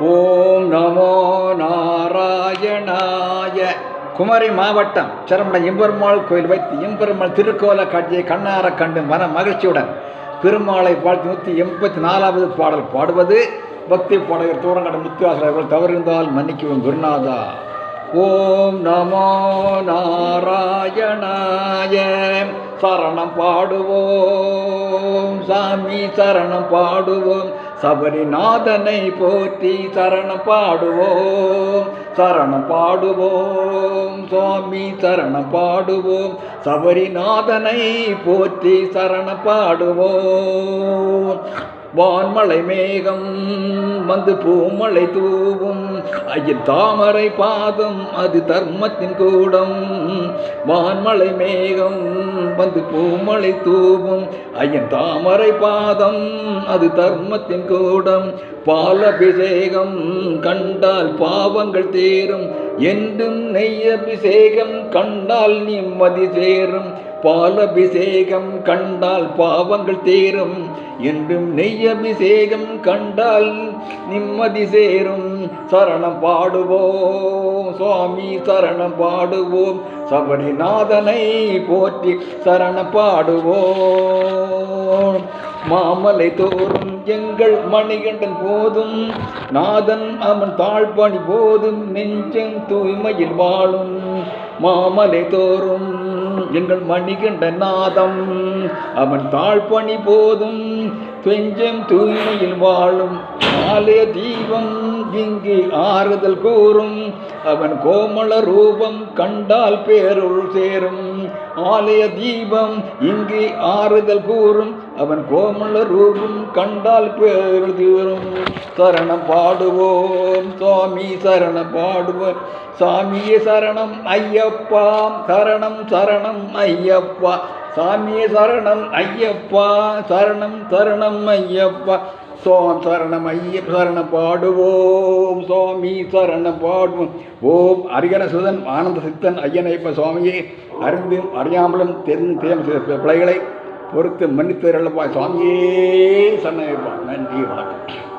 ஓம் நமோ நாராயணாய. குமரி மாவட்டம் சரமண எம்பெருமாள் கோயில் வைத்து எம்பெருமாள் திருக்கோல காட்சியை கண்ணார கண்டு மன மகிழ்ச்சியுடன் பெருமாளை வாழ்த்து 184வது பாடல் பாடுவது பக்தி பாடகர் தூரங்கட முத்துவாசகர்கள் தவறிருந்தால் மன்னிக்கவும் குருநாதா. ஓம் நமோ நாராயணாய. சரணம் பாடுவோம் சாமி, சரணம் பாடுவோம் சபரிநாதனை போற்றி. சரணம் பாடுவோம், சரணம் பாடுவோம் சுவாமி, சரணம் பாடுவோம் சபரிநாதனை போற்றி. சரணம் பாடுவோம். வான்மலை மேகம் வந்து பூமலை தூவும், ஐயன் தாமரை பாதம் அது தர்மத்தின் கூடம். வான்மலை மேகம் வந்து பூமலை தூவும், ஐயன் தாமரை பாதம் அது தர்மத்தின் கூடம். பாலபிஷேகம் கண்டால் பாவங்கள் தீரும், என்றும் நெய்யபிஷேகம் கண்டால் நிம்மதி சேரும். பாலபிஷேகம் கண்டால் பாவங்கள் தீரும், என்றும் நெய்யபிஷேகம் கண்டால் நிம்மதி சேரும். சரணம் பாடுவோம் சுவாமி, சரணம் பாடுவோம் சபரிநாதனை போற்றி. சரணம் பாடுவோம். மாமலை தோறும் எங்கள் மணிகண்டன் போதும், நாதன் அவன் தாழ்பணி போதும், நெஞ்சம் தூய்மையில் வாழும். மாமலை தோறும் எங்கள் மணிகண்டன் நாதம் அவன் தாழ்பணி போதும், நெஞ்சம் தூய்மையில் வாழும். ஆலய தீபம் இங்கு ஆறுதல் கூறும், அவன் கோமள ரூபம் கண்டால் பேருள் சேரும். ஆலய தீபம் இங்கு ஆறுதல் கூறும், அவன் கோமள ரூபம் கண்டால் பேருள் தீரும். சரணம் பாடுவோம் சுவாமி, சரணம் பாடுவோம் சாமியே சரணம் ஐயப்பா. சரணம் சரணம் ஐயப்பா சாமியே சரணம் ஐயப்பா. சரணம் சரணம் ஐயப்பா சரணம் ஐயப்ப. சரணம் பாடுவோம் சுவாமி, சரணம் பாடுவோம். ஓம் அரிகரசுதன் ஆனந்த சித்தன் ஐயனைப்ப சுவாமியே, அறிந்தும் அறியாமலும் தெரிந்து பிள்ளைகளை பொறுத்து மன்னித்து சுவாமியே சரணம். நன்றி, வணக்கம்.